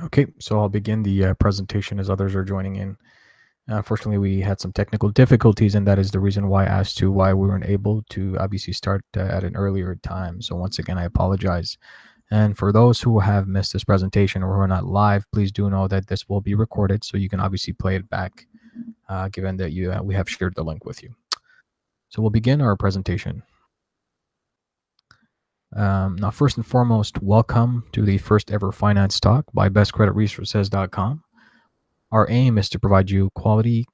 Okay, so I'll begin the presentation as others are joining in. Unfortunately, we had some technical difficulties, and that is the reason why as to why we weren't able to obviously start at an earlier time. So once again, I apologize. And for those who have missed this presentation or who are not live, please do know that this will be recorded, so you can obviously play it back, given that we have shared the link with you. So we'll begin our presentation. Now, first and foremost, welcome to the first ever finance talk by bestcreditresources.com. Our aim is to provide you quality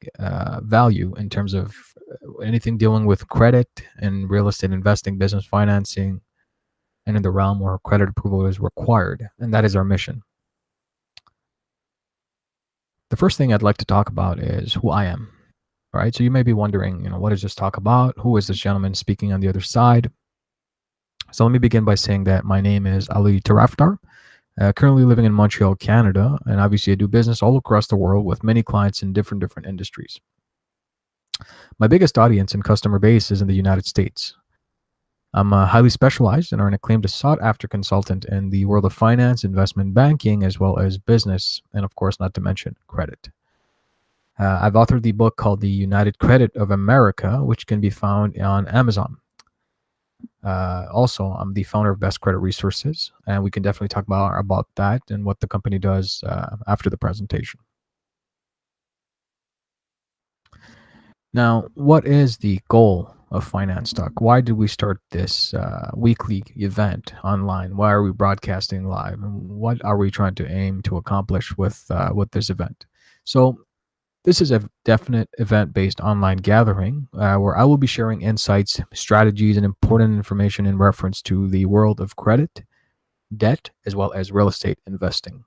value in terms of anything dealing with credit and real estate investing, business financing, and in the realm where credit approval is required. And that is our mission. The first thing I'd like to talk about is who I am. All right. So you may be wondering, what is this talk about? Who is this gentleman speaking on the other side? So let me begin by saying that my name is Ali Taraftar. Currently living in Montreal, Canada, and obviously I do business all across the world with many clients in different industries. My biggest audience and customer base is in the United States. I'm highly specialized and are an acclaimed sought-after consultant in the world of finance, investment banking, as well as business, and of course, not to mention credit. I've authored the book called The United Credit of America, which can be found on Amazon. Also, I'm the founder of Best Credit Resources, and we can definitely talk about that and what the company does after the presentation. Now, what is the goal of Finance Talk? Why did we start this weekly event online? Why are we broadcasting live? And what are we trying to aim to accomplish with this event? So, this is a definite event-based online gathering where I will be sharing insights, strategies, and important information in reference to the world of credit, debt, as well as real estate investing.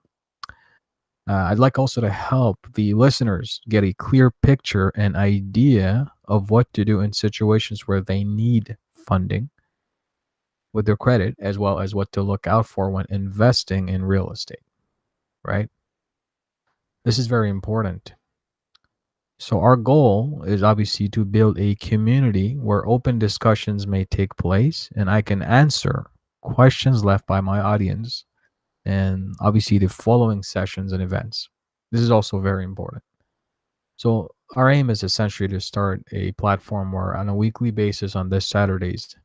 I'd like also to help the listeners get a clear picture and idea of what to do in situations where they need funding with their credit, as well as what to look out for when investing in real estate, right? This is very important. So our goal is obviously to build a community where open discussions may take place and I can answer questions left by my audience and obviously the following sessions and events. This is also very important. So our aim is essentially to start a platform where on a weekly basis on this Saturdays,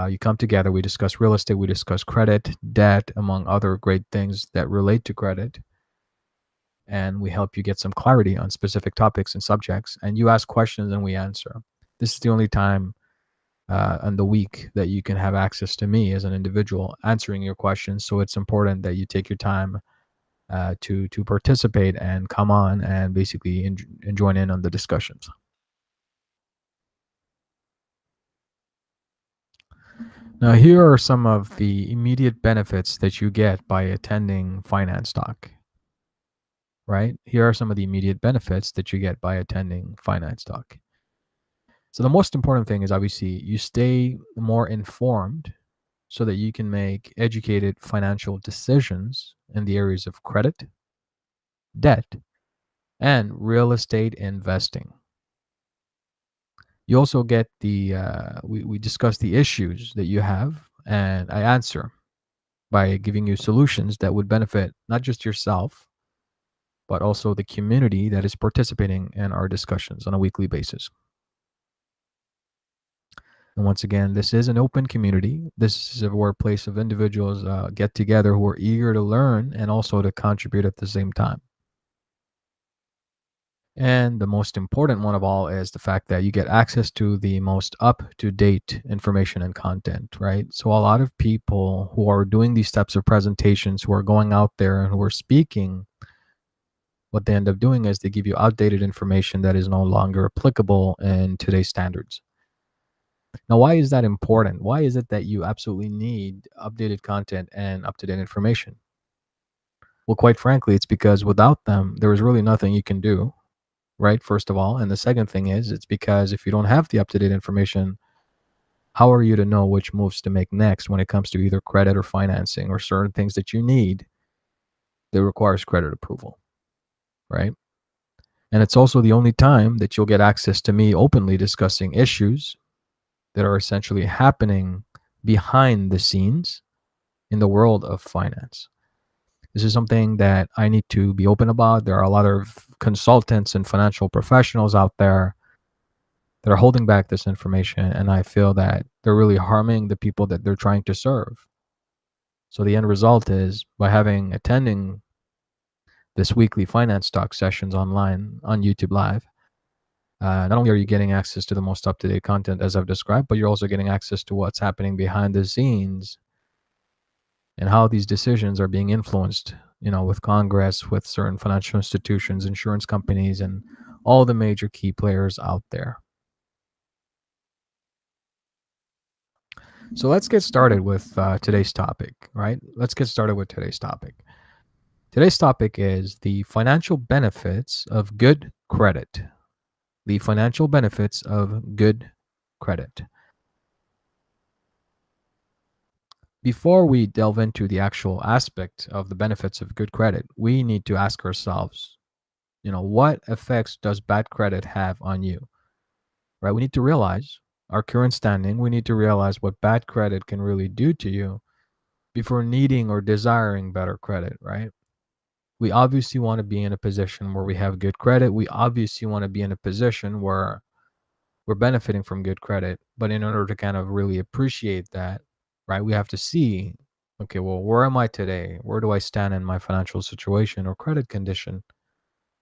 you come together, we discuss real estate, we discuss credit, debt, among other great things that relate to credit. And we help you get some clarity on specific topics and subjects. And you ask questions and we answer. This is the only time in the week that you can have access to me as an individual answering your questions. So it's important that you take your time to participate and come on and basically and join in on the discussions. Now, here are some of the immediate benefits that you get by attending Finance Talk. Right? Here are some of the immediate benefits that you get by attending Finance Talk. So the most important thing is obviously you stay more informed so that you can make educated financial decisions in the areas of credit, debt, and real estate investing. You also get we discuss the issues that you have, and I answer by giving you solutions that would benefit not just yourself, but also the community that is participating in our discussions on a weekly basis. And once again, this is an open community. This is a workplace of individuals get together who are eager to learn and also to contribute at the same time. And the most important one of all is the fact that you get access to the most up-to-date information and content, right? So a lot of people who are doing these types of presentations, who are going out there and who are speaking, what they end up doing is they give you outdated information that is no longer applicable in today's standards. Now, why is that important? Why is it that you absolutely need updated content and up-to-date information? Well, quite frankly, it's because without them, there is really nothing you can do, right? First of all. And the second thing is, it's because if you don't have the up-to-date information, how are you to know which moves to make next when it comes to either credit or financing or certain things that you need that requires credit approval, right? And it's also the only time that you'll get access to me openly discussing issues that are essentially happening behind the scenes in the world of finance. This is something that I need to be open about. There are a lot of consultants and financial professionals out there that are holding back this information, and I feel that they're really harming the people that they're trying to serve. So the end result is, by attending this weekly finance talk sessions online on YouTube Live, not only are you getting access to the most up-to-date content as I've described, but you're also getting access to what's happening behind the scenes and how these decisions are being influenced, with Congress, with certain financial institutions, insurance companies, and all the major key players out there. So let's get started with today's topic, right? Let's get started with today's topic. Today's topic is the financial benefits of good credit. The financial benefits of good credit. Before we delve into the actual aspect of the benefits of good credit, we need to ask ourselves, what effects does bad credit have on you? Right? We need to realize our current standing. We need to realize what bad credit can really do to you before needing or desiring better credit, right? We obviously want to be in a position where we have good credit. We obviously want to be in a position where we're benefiting from good credit. But in order to kind of really appreciate that, right, we have to see, okay, well, where am I today? Where do I stand in my financial situation or credit condition?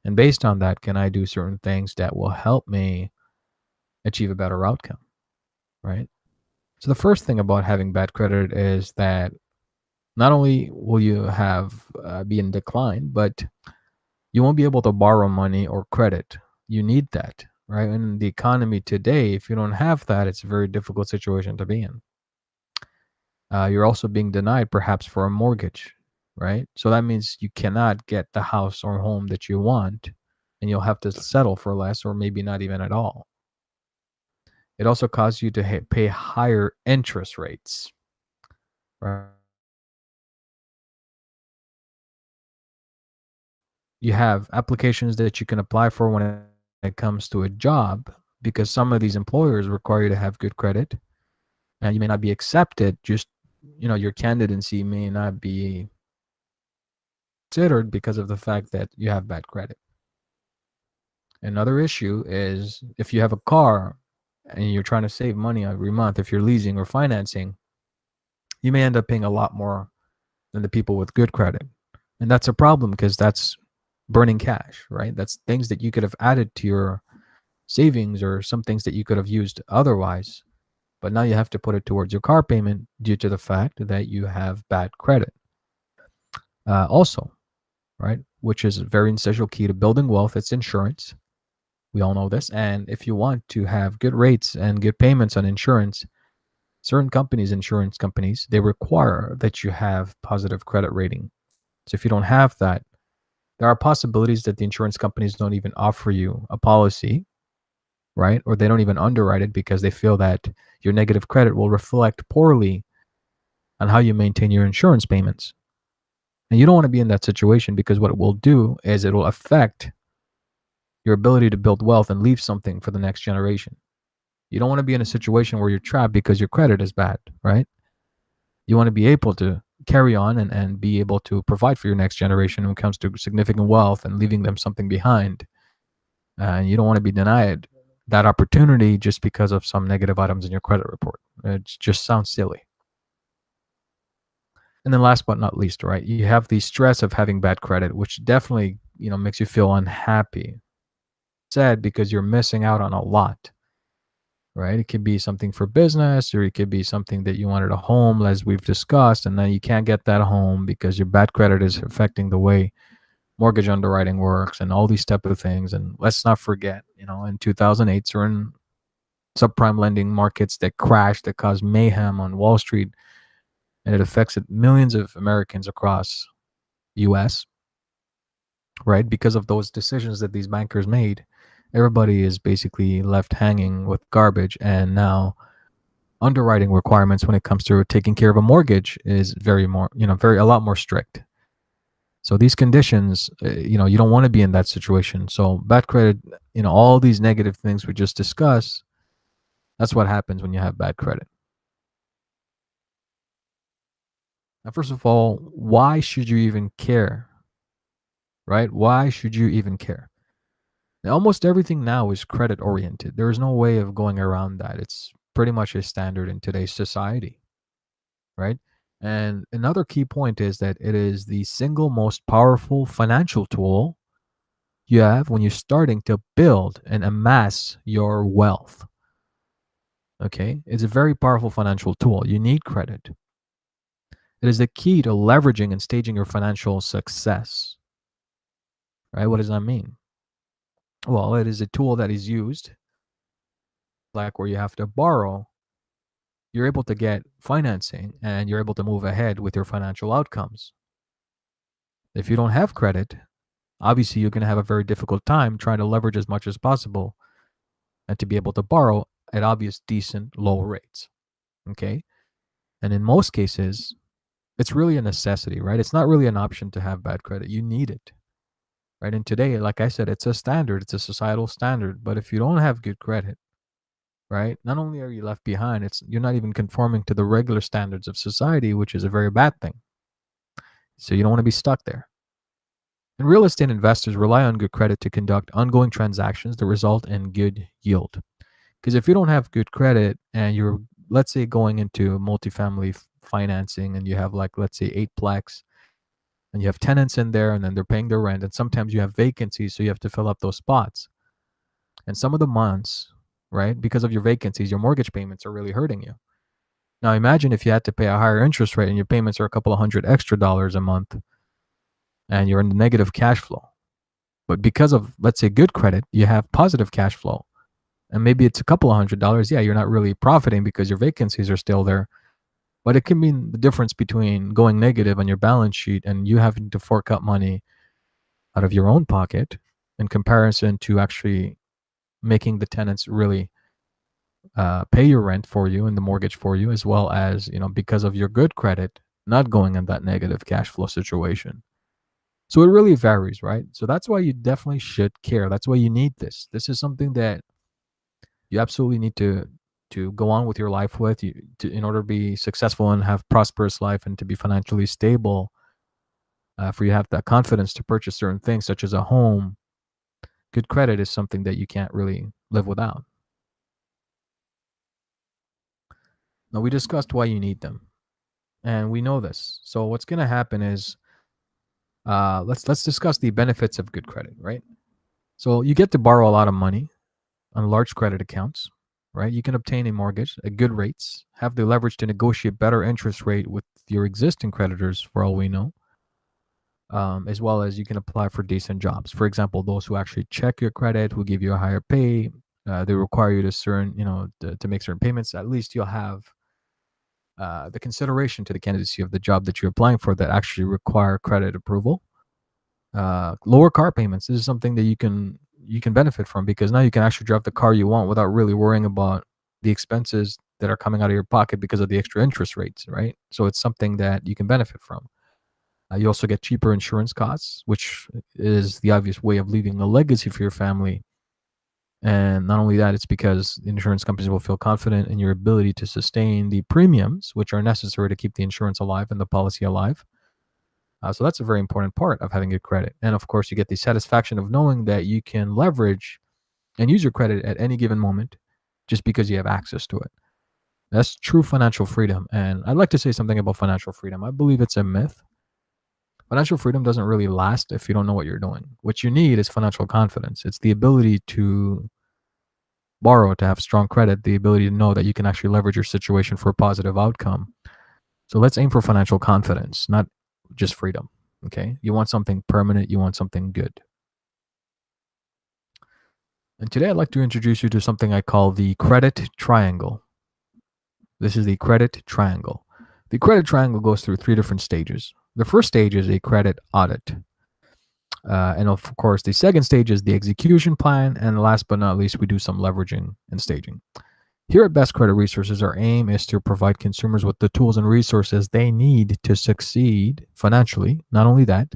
And based on that, can I do certain things that will help me achieve a better outcome, right? So the first thing about having bad credit is that not only will you have be in decline, but you won't be able to borrow money or credit. You need that, right? In the economy today, if you don't have that, it's a very difficult situation to be in. You're also being denied perhaps for a mortgage, right? So that means you cannot get the house or home that you want, and you'll have to settle for less or maybe not even at all. It also causes you to pay higher interest rates, right? You have applications that you can apply for when it comes to a job, because some of these employers require you to have good credit, and you may not be accepted. Just, your candidacy may not be considered because of the fact that you have bad credit. Another issue is if you have a car and you're trying to save money every month, if you're leasing or financing, you may end up paying a lot more than the people with good credit. And that's a problem because that's burning cash, right? That's things that you could have added to your savings or some things that you could have used otherwise. But now you have to put it towards your car payment due to the fact that you have bad credit. Also, right, which is a very essential key to building wealth, it's insurance. We all know this. And if you want to have good rates and good payments on insurance, certain companies, insurance companies, they require that you have positive credit rating. So if you don't have that, there are possibilities that the insurance companies don't even offer you a policy, right? Or they don't even underwrite it because they feel that your negative credit will reflect poorly on how you maintain your insurance payments. And you don't want to be in that situation, because what it will do is it will affect your ability to build wealth and leave something for the next generation. You don't want to be in a situation where you're trapped because your credit is bad, right? You want to be able to carry on and be able to provide for your next generation when it comes to significant wealth and leaving them something behind. And you don't want to be denied that opportunity just because of some negative items in your credit report. It just sounds silly. And then last but not least, right, you have the stress of having bad credit, which definitely, makes you feel unhappy, sad, because you're missing out on a lot, right? It could be something for business, or it could be something that you wanted a home, as we've discussed, and then you can't get that home because your bad credit is affecting the way mortgage underwriting works and all these type of things. And let's not forget, in 2008, certain subprime lending markets that crashed, that caused mayhem on Wall Street, and it affects millions of Americans across US, right? Because of those decisions that these bankers made, everybody is basically left hanging with garbage. And now underwriting requirements when it comes to taking care of a mortgage is a lot more strict. So these conditions, you don't want to be in that situation. So bad credit, all these negative things we just discussed, that's what happens when you have bad credit. Now, first of all, why should you even care? Right? Why should you even care? Now, almost everything now is credit oriented. There is no way of going around that. It's pretty much a standard in today's society, right? And another key point is that it is the single most powerful financial tool you have when you're starting to build and amass your wealth. Okay? It's a very powerful financial tool. You need credit. It is the key to leveraging and staging your financial success. Right? What does that mean? Well, it is a tool that is used like where you have to borrow, you're able to get financing and you're able to move ahead with your financial outcomes. If you don't have credit, obviously you're going to have a very difficult time trying to leverage as much as possible and to be able to borrow at obvious decent low rates. Okay? And in most cases, it's really a necessity, right? It's not really an option to have bad credit. You need it. Right? And today, like I said, it's a standard, it's a societal standard. But if you don't have good credit, right, not only are you left behind, it's you're not even conforming to the regular standards of society, which is a very bad thing. So you don't want to be stuck there. And real estate investors rely on good credit to conduct ongoing transactions that result in good yield. Because if you don't have good credit and you're, let's say, going into multifamily financing and you have, like, let's say, 8-plex and you have tenants in there and then they're paying their rent, and sometimes you have vacancies, so you have to fill up those spots. And some of the months, right, because of your vacancies, your mortgage payments are really hurting you. Now imagine if you had to pay a higher interest rate and your payments are a couple of hundred extra dollars a month and you're in the negative cash flow. But because of, let's say, good credit, you have positive cash flow. And maybe it's a couple of $100. Yeah, you're not really profiting because your vacancies are still there. But it can mean the difference between going negative on your balance sheet and you having to fork out money out of your own pocket in comparison to actually making the tenants really pay your rent for you and the mortgage for you, as well as, because of your good credit, not going in that negative cash flow situation. So it really varies, right? So that's why you definitely should care. That's why you need this. This is something that you absolutely need to go on with your life with you in order to be successful and have prosperous life and to be financially stable. For you to have that confidence to purchase certain things such as a home, good credit is something that you can't really live without. Now we discussed why you need them, and we know this. So what's going to happen is, let's discuss the benefits of good credit, right? So you get to borrow a lot of money on large credit accounts, right? You can obtain a mortgage at good rates, have the leverage to negotiate better interest rate with your existing creditors, for all we know, as well as you can apply for decent jobs. For example, those who actually check your credit, who give you a higher pay, they require you to to make certain payments. At least you'll have the consideration to the candidacy of the job that you're applying for that actually require credit approval. Lower car payments. This is something that you can benefit from, because now you can actually drive the car you want without really worrying about the expenses that are coming out of your pocket because of the extra interest rates, right? So it's something that you can benefit from. You also get cheaper insurance costs, which is the obvious way of leaving a legacy for your family. And not only that, it's because the insurance companies will feel confident in your ability to sustain the premiums, which are necessary to keep the insurance alive and the policy alive. So that's a very important part of having good credit. And of course, you get the satisfaction of knowing that you can leverage and use your credit at any given moment just because you have access to it. That's true financial freedom. And I'd like to say something about financial freedom. I believe it's a myth. Financial freedom doesn't really last if you don't know what you're doing. What you need is financial confidence. It's the ability to borrow, to have strong credit, the ability to know that you can actually leverage your situation for a positive outcome. So let's aim for financial confidence, not just freedom. Okay. You want something permanent, you want something good. And today I'd like to introduce you to something I call the credit triangle. This is the credit triangle. The credit triangle goes through 3 different stages. The first stage is a credit audit. And of course, the second stage is the execution plan. And last but not least, we do some leveraging and staging. Here at Best Credit Resources, our aim is to provide consumers with the tools and resources they need to succeed financially. Not only that,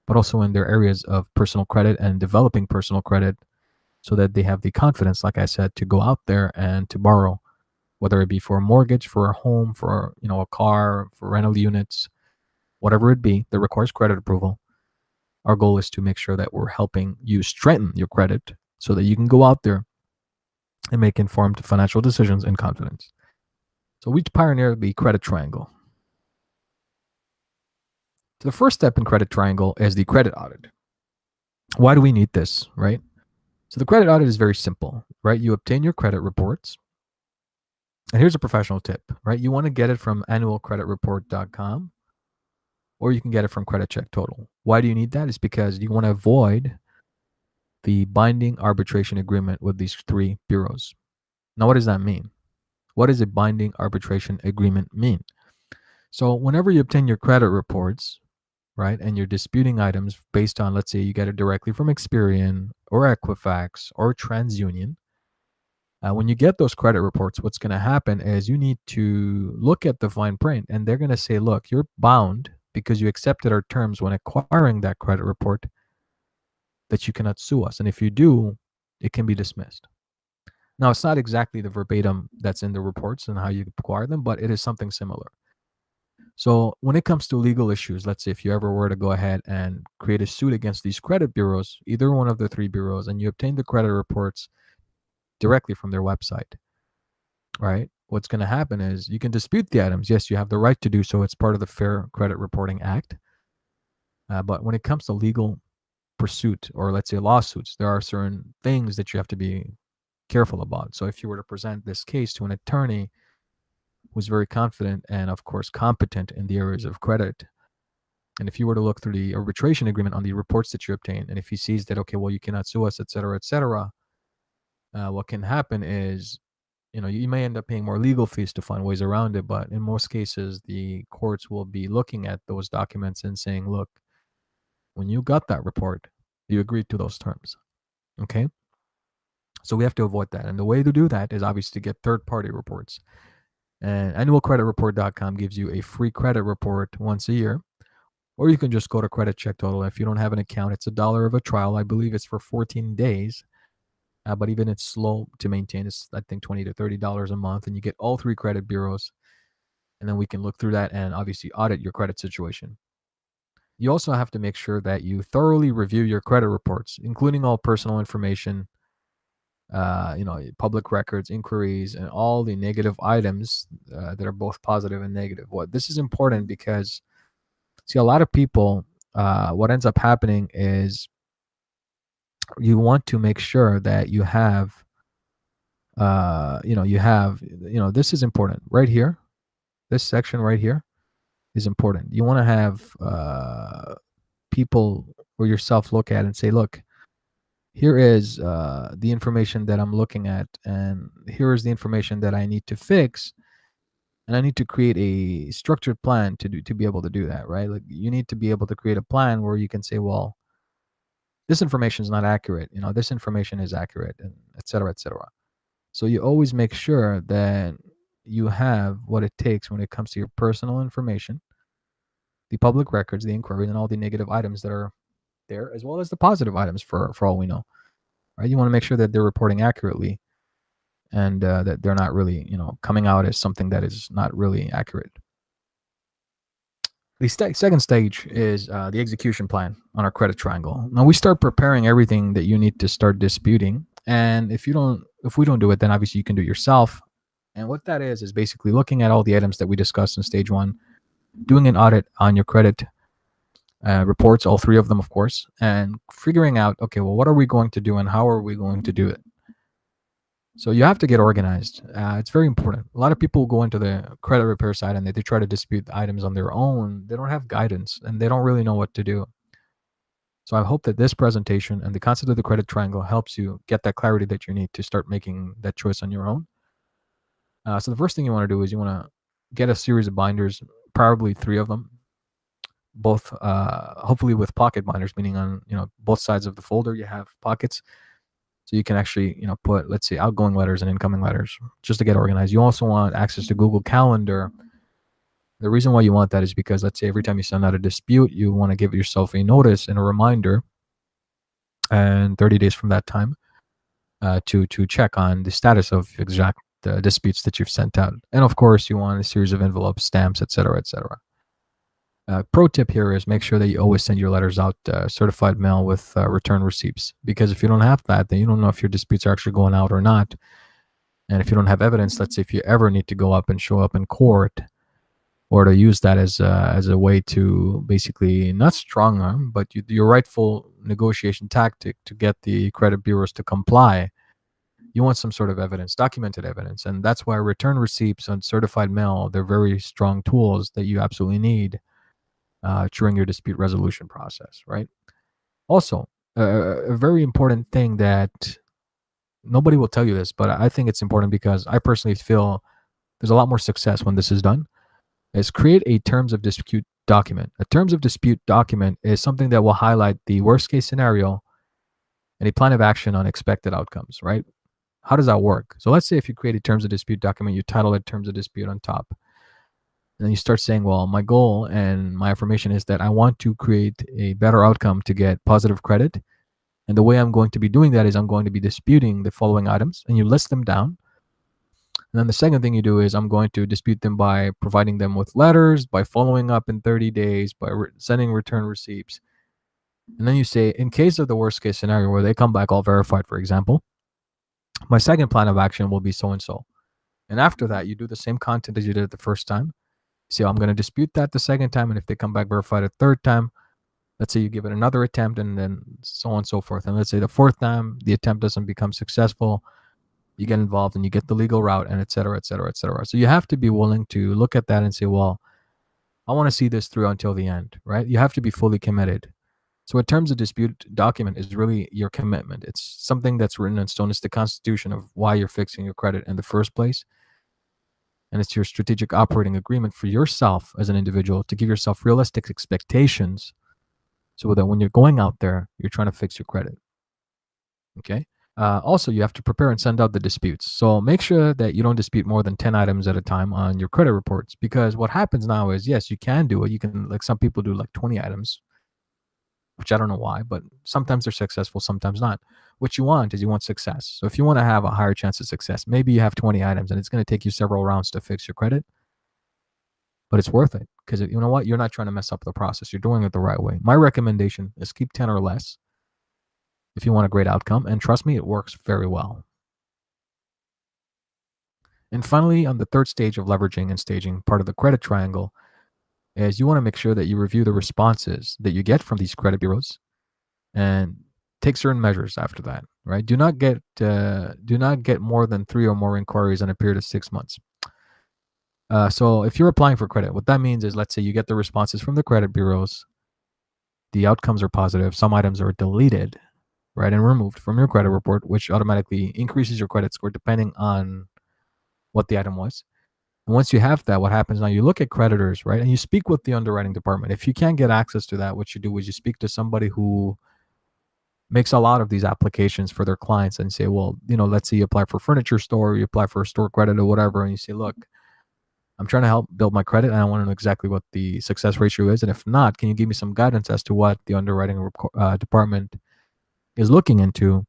but also in their areas of personal credit and developing personal credit, so that they have the confidence, like I said, to go out there and to borrow whether it be for a mortgage, for a home, for a car, for rental units, whatever it be that requires credit approval. Our goal is to make sure that we're helping you strengthen your credit so that you can go out there and make informed financial decisions in confidence. So we pioneered the credit triangle. So the first step in credit triangle is the credit audit. Why do we need this, right? So the credit audit is very simple, right? You obtain your credit reports. And here's a professional tip, right? You want to get it from annualcreditreport.com, or you can get it from Credit Check Total. Why do you need that? It's because you want to avoid the binding arbitration agreement with these three bureaus. Now, what does that mean? What does a binding arbitration agreement mean? So whenever you obtain your credit reports, right, and you're disputing items based on, let's say you get it directly from Experian or Equifax or TransUnion, when you get those credit reports, what's going to happen is you need to look at the fine print, and they're going to say, look, you're bound because you accepted our terms when acquiring that credit report that you cannot sue us. And if you do, it can be dismissed. Now, it's not exactly the verbatim that's in the reports and how you acquire them, but it is something similar. So when it comes to legal issues, let's say if you ever were to go ahead and create a suit against these credit bureaus, either one of the three bureaus, and you obtain the credit reports directly from their website, right? What's going to happen is you can dispute the items. Yes, you have the right to do so. It's part of the Fair Credit Reporting Act. But when it comes to legal pursuit, or let's say lawsuits, there are certain things that you have to be careful about. So if you were to present this case to an attorney who's very confident and, of course, competent in the areas of credit, and if you were to look through the arbitration agreement on the reports that you obtain, and if he sees that, okay, well, you cannot sue us, et cetera, what can happen is, you may end up paying more legal fees to find ways around it. But in most cases, the courts will be looking at those documents and saying, look, when you got that report, you agreed to those terms. Okay? So we have to avoid that. And the way to do that is obviously to get third-party reports. And annualcreditreport.com gives you a free credit report once a year. Or you can just go to Credit Check Total. If you don't have an account, it's $1 of a trial. I believe it's for 14 days. But even it's slow to maintain. It's, I think, $20 to $30 a month. And you get all three credit bureaus. And then we can look through that and obviously audit your credit situation. You also have to make sure that you thoroughly review your credit reports, including all personal information, public records, inquiries, and all the negative items that are both positive and negative. This is important because, see, a lot of people, what ends up happening is you want to make sure that you have, this is important right here. This section right here is important. You want to have people or yourself look at and say, look, here is the information that I'm looking at, and here is the information that I need to fix, and I need to create a structured plan to be able to do that, right? Like, you need to be able to create a plan where you can say, well, this information is not accurate, this information is accurate, and et cetera, et cetera. So you always make sure that you have what it takes when it comes to your personal information, the public records, the inquiries, and all the negative items that are there, as well as the positive items for all we know. Right? You want to make sure that they're reporting accurately, and that they're not really, coming out as something that is not really accurate. The second stage is the execution plan on our credit triangle. Now we start preparing everything that you need to start disputing, and if we don't do it, then obviously you can do it yourself. And what that is basically looking at all the items that we discussed in stage one, doing an audit on your credit reports, all three of them, of course, and figuring out, okay, well, what are we going to do and how are we going to do it? So you have to get organized. It's very important. A lot of people go into the credit repair side and they try to dispute the items on their own. They don't have guidance and they don't really know what to do. So I hope that this presentation and the concept of the credit triangle helps you get that clarity that you need to start making that choice on your own. So the first thing you want to do is you want to get a series of binders, probably 3 of them, both hopefully with pocket binders, meaning on both sides of the folder you have pockets. So you can actually, put, let's say, outgoing letters and incoming letters just to get organized. You also want access to Google Calendar. The reason why you want that is because, let's say, every time you send out a dispute, you want to give yourself a notice and a reminder, and 30 days from that time to check on the status of disputes that you've sent out. And of course, you want a series of envelopes, stamps, etc., etc. Pro tip here is make sure that you always send your letters out certified mail with return receipts, because if you don't have that, then you don't know if your disputes are actually going out or not. And if you don't have evidence, let's say if you ever need to go up and show up in court, or to use that as a way to basically not strong arm, but your rightful negotiation tactic to get the credit bureaus to comply, you want some sort of evidence, documented evidence. And that's why return receipts on certified mail, they're very strong tools that you absolutely need during your dispute resolution process, right? Also, a very important thing that nobody will tell you this, but I think it's important because I personally feel there's a lot more success when this is done, is create a terms of dispute document. A terms of dispute document is something that will highlight the worst case scenario and a plan of action on expected outcomes, right? How does that work? So let's say if you create a terms of dispute document, you title it terms of dispute on top. And then you start saying, well, my goal and my affirmation is that I want to create a better outcome to get positive credit. And the way I'm going to be doing that is I'm going to be disputing the following items, and you list them down. And then the second thing you do is I'm going to dispute them by providing them with letters, by following up in 30 days, by sending return receipts. And then you say, in case of the worst case scenario where they come back all verified, for example, my second plan of action will be so and so. And after that, you do the same content as you did the first time. So I'm going to dispute that the second time. And if they come back verified a third time, let's say you give it another attempt, and then so on and so forth. And let's say the fourth time the attempt doesn't become successful, you get involved and you get the legal route, and et cetera, et cetera, et cetera. So you have to be willing to look at that and say, well, I want to see this through until the end, right? You have to be fully committed. So a terms of dispute document is really your commitment. It's something that's written in stone. It's the constitution of why you're fixing your credit in the first place. And it's your strategic operating agreement for yourself as an individual to give yourself realistic expectations so that when you're going out there, you're trying to fix your credit. Okay. Also, you have to prepare and send out the disputes. So make sure that you don't dispute more than 10 items at a time on your credit reports, because what happens now is, yes, you can do it. You can, like some people do like 20 items, which I don't know why, but sometimes they're successful, sometimes not. What you want is you want success. So if you want to have a higher chance of success, maybe you have 20 items and it's going to take you several rounds to fix your credit, but it's worth it because you know what? You're not trying to mess up the process. You're doing it the right way. My recommendation is keep 10 or less if you want a great outcome. And trust me, it works very well. And finally, on the third stage of leveraging and staging, part of the credit triangle, is you want to make sure that you review the responses that you get from these credit bureaus and take certain measures after that, right? Do not get more than 3 or more inquiries in a period of 6 months. So if you're applying for credit, what that means is, let's say you get the responses from the credit bureaus, the outcomes are positive, some items are deleted, right, and removed from your credit report, which automatically increases your credit score depending on what the item was. And once you have that, what happens now, you look at creditors, right, and you speak with the underwriting department. If you can't get access to that, what you do is you speak to somebody who makes a lot of these applications for their clients and say, well, let's say you apply for a furniture store, you apply for a store credit or whatever, and you say, look, I'm trying to help build my credit and I want to know exactly what the success ratio is. And if not, can you give me some guidance as to what the underwriting department is looking into?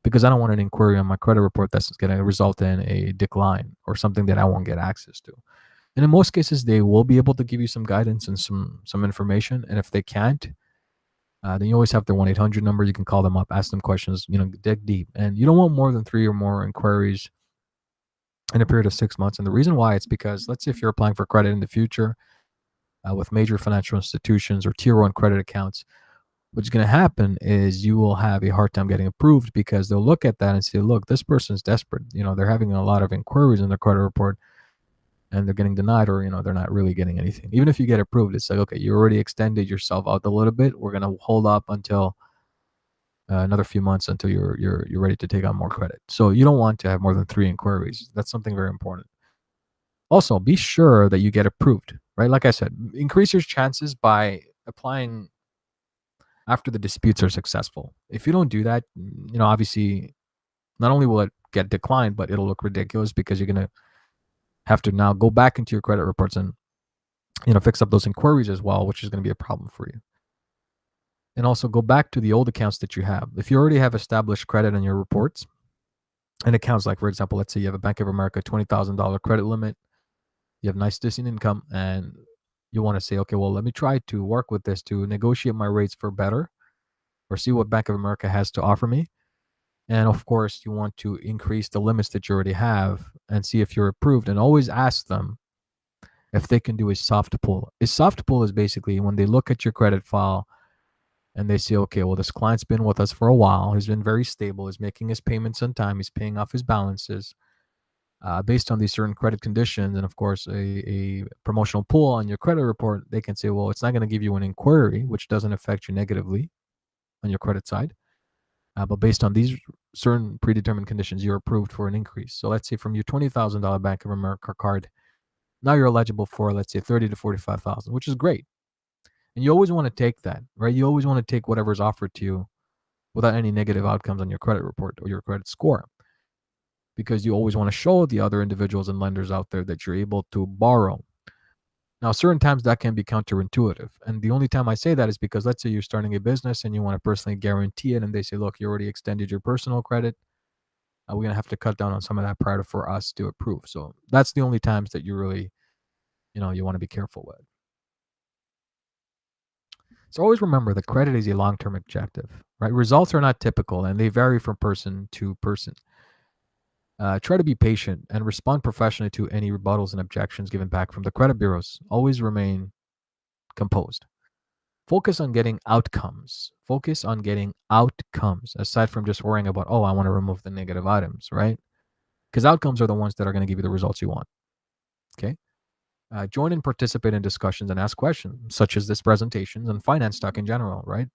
Because I don't want an inquiry on my credit report that's going to result in a decline or something that I won't get access to. And in most cases, they will be able to give you some guidance and some information. And if they can't, then you always have their 1-800 number. You can call them up, ask them questions, dig deep. And you don't want more than 3 or more inquiries in a period of 6 months. And the reason why, it's because, let's say if you're applying for credit in the future with major financial institutions or tier 1 credit accounts, what's going to happen is you will have a hard time getting approved, because they'll look at that and say, look, this person's desperate. They're having a lot of inquiries in their credit report and they're getting denied, or, they're not really getting anything. Even if you get approved, it's like, okay, you already extended yourself out a little bit. We're going to hold up until another few months until you're ready to take on more credit. So you don't want to have more than 3 inquiries. That's something very important. Also, be sure that you get approved, right? Like I said, increase your chances by applying after the disputes are successful. If you don't do that, obviously, not only will it get declined, but it'll look ridiculous because you're going to have to now go back into your credit reports and, fix up those inquiries as well, which is going to be a problem for you. And also go back to the old accounts that you have. If you already have established credit in your reports, And accounts like, for example, let's say you have a Bank of America $20,000 credit limit, you have nice decent income, and you want to say, okay, well, let me try to work with this to negotiate my rates for better or see what Bank of America has to offer me. And of course, you want to increase the limits that you already have and see if you're approved, and always ask them if they can do a soft pull. A soft pull is basically when they look at your credit file and they say, okay, well, this client's been with us for a while. He's been very stable. He's making his payments on time. He's paying off his balances based on these certain credit conditions. And of course, a promotional pull on your credit report, they can say, well, it's not going to give you an inquiry, which doesn't affect you negatively on your credit side. But based on these certain predetermined conditions, you're approved for an increase. So let's say from your $20,000 Bank of America card, now you're eligible for, let's say, 30 to 45,000, which is great. And you always want to take that, right? You always want to take whatever's offered to you without any negative outcomes on your credit report or your credit score, because you always want to show the other individuals and lenders out there that you're able to borrow. Now, certain times that can be counterintuitive. And the only time I say that is because let's say you're starting a business and you want to personally guarantee it, and they say, look, you already extended your personal credit. We're going to have to cut down on some of that prior for us to approve. So that's the only times that you really, you want to be careful with. So always remember that credit is a long-term objective, right? Results are not typical and they vary from person to person. Try to be patient and respond professionally to any rebuttals and objections given back from the credit bureaus. Always remain composed. Focus on getting outcomes. Focus on getting outcomes aside from just worrying about, oh, I want to remove the negative items, right? Because outcomes are the ones that are going to give you the results you want. Okay. Join and participate in discussions and ask questions, such as this presentation and finance talk in general, right?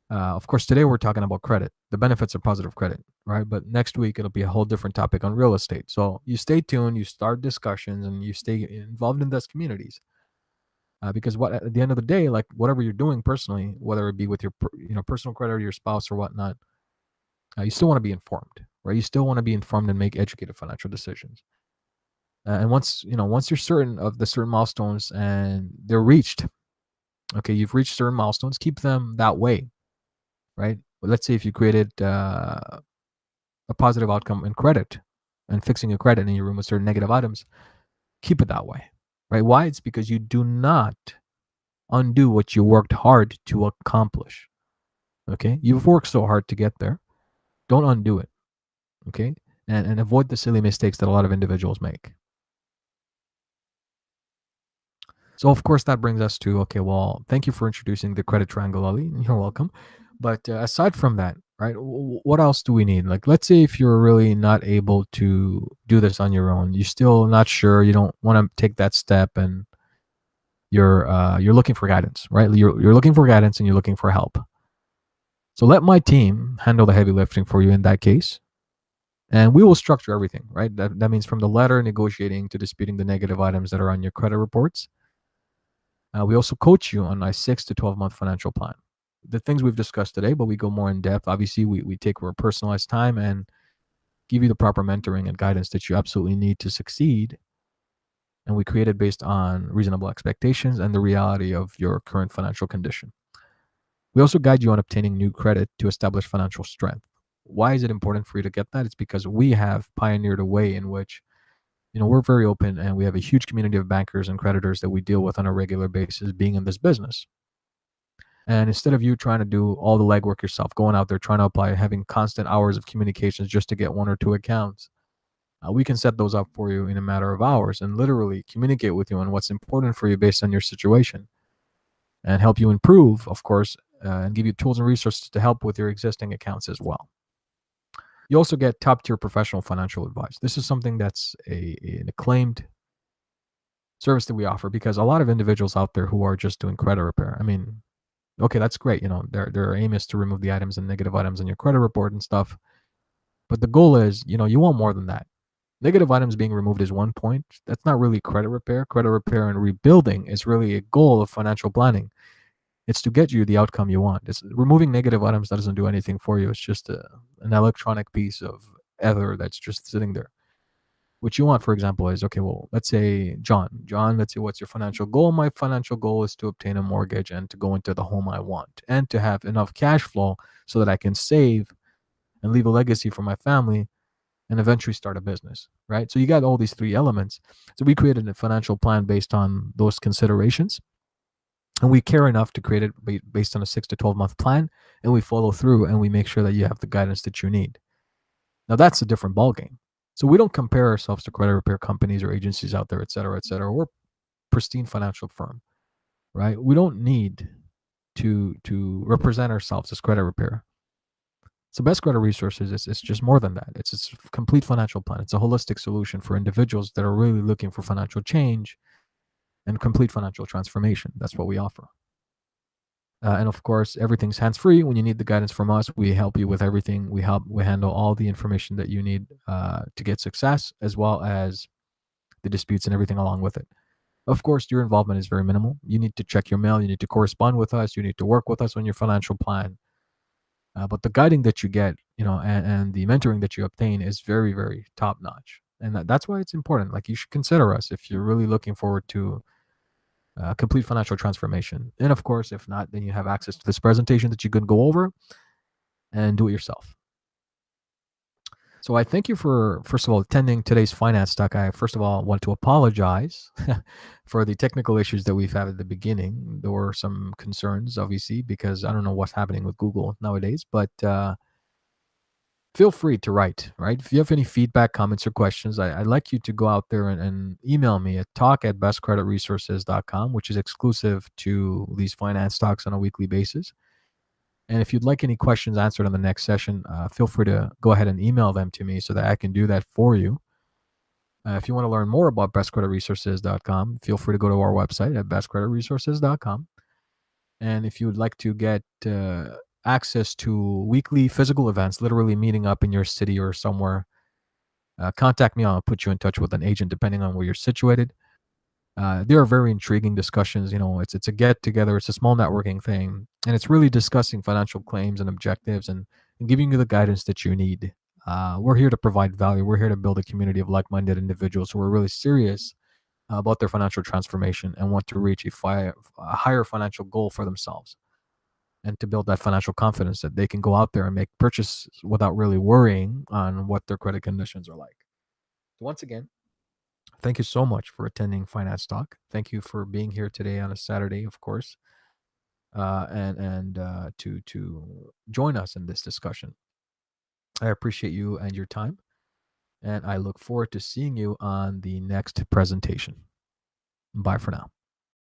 Of course, today we're talking about credit, the benefits of positive credit, right? But next week it'll be a whole different topic on real estate. So you stay tuned, you start discussions, and you stay involved in those communities. Because at the end of the day, like whatever you're doing personally, whether it be with your personal credit or your spouse or whatnot, you still want to be informed, right? You still want to be informed and make educated financial decisions. And once you're certain of the certain milestones and they're reached, okay, you've reached certain milestones, keep them that way, right? Let's say if you created a positive outcome in credit and fixing your credit in your room with certain negative items, keep it that way, right? Why? It's because you do not undo what you worked hard to accomplish. Okay, you've worked so hard to get there. Don't undo it. Okay, and avoid the silly mistakes that a lot of individuals make. So of course that brings us to, okay, well, thank you for introducing the credit triangle, Ali. You're welcome. But aside from that, right, what else do we need? Like, let's say if you're really not able to do this on your own, you're still not sure, you don't want to take that step, and you're looking for guidance, right? You're looking for guidance and you're looking for help. So let my team handle the heavy lifting for you in that case. And we will structure everything, right? That means from the letter negotiating to disputing the negative items that are on your credit reports. We also coach you on a 6 to 12-month financial plan. The things we've discussed today, but we go more in depth. Obviously, we take our personalized time and give you the proper mentoring and guidance that you absolutely need to succeed. And we create it based on reasonable expectations and the reality of your current financial condition. We also guide you on obtaining new credit to establish financial strength. Why is it important for you to get that? It's because we have pioneered a way in which, we're very open and we have a huge community of bankers and creditors that we deal with on a regular basis being in this business. And instead of you trying to do all the legwork yourself, going out there trying to apply, having constant hours of communications just to get one or two accounts, we can set those up for you in a matter of hours and literally communicate with you on what's important for you based on your situation and help you improve, of course, and give you tools and resources to help with your existing accounts as well. You also get top-tier professional financial advice. This is something that's an acclaimed service that we offer, because a lot of individuals out there who are just doing credit repair, I mean, okay, that's great. Their aim is to remove the items and negative items in your credit report and stuff. But the goal is, you want more than that. Negative items being removed is one point. That's not really credit repair. Credit repair and rebuilding is really a goal of financial planning. It's to get you the outcome you want. It's removing negative items that doesn't do anything for you. It's just an electronic piece of ether that's just sitting there. What you want, for example, is, okay, well, let's say John, let's say, what's your financial goal? My financial goal is to obtain a mortgage and to go into the home I want and to have enough cash flow so that I can save and leave a legacy for my family and eventually start a business, right? So you got all these three elements. So we created a financial plan based on those considerations, and we care enough to create it based on a 6 to 12 month plan, and we follow through and we make sure that you have the guidance that you need. Now that's a different ballgame. So we don't compare ourselves to credit repair companies or agencies out there, et cetera, et cetera. We're a pristine financial firm, right? We don't need to represent ourselves as credit repair. So Best Credit Resources is just more than that. It's a complete financial plan. It's a holistic solution for individuals that are really looking for financial change and complete financial transformation. That's what we offer. And of course, everything's hands-free. When you need the guidance from us, we help you with everything. We handle all the information that you need to get success, as well as the disputes and everything along with it. Of course, your involvement is very minimal. You need to check your mail. You need to correspond with us. You need to work with us on your financial plan. But the guiding that you get, and the mentoring that you obtain is very, very top notch. And that's why it's important. Like, you should consider us if you're really looking forward to complete financial transformation. And of course, if not, then you have access to this presentation that you can go over and do it yourself. So I thank you for, first of all, attending today's Finance Talk. I, first of all, want to apologize for the technical issues that we've had at the beginning. There were some concerns, obviously, because I don't know what's happening with Google nowadays, but feel free to write, right? If you have any feedback, comments, or questions, I'd like you to go out there and email me at talk@bestcreditresources.com, which is exclusive to these finance talks on a weekly basis. And if you'd like any questions answered on the next session, feel free to go ahead and email them to me so that I can do that for you. If you want to learn more about bestcreditresources.com, feel free to go to our website at bestcreditresources.com. And if you would like to get access to weekly physical events, literally meeting up in your city or somewhere, contact me. I'll put you in touch with an agent depending on where you're situated. There are very intriguing discussions. It's a get together. It's a small networking thing, and it's really discussing financial claims and objectives and giving you the guidance that you need. We're here to provide value. We're here to build a community of like-minded individuals who are really serious about their financial transformation and want to reach a higher financial goal for themselves, and to build that financial confidence that they can go out there and make purchases without really worrying on what their credit conditions are like. So once again, thank you so much for attending Finance Talk. Thank you for being here today on a Saturday, of course, and to join us in this discussion. I appreciate you and your time, and I look forward to seeing you on the next presentation. Bye for now.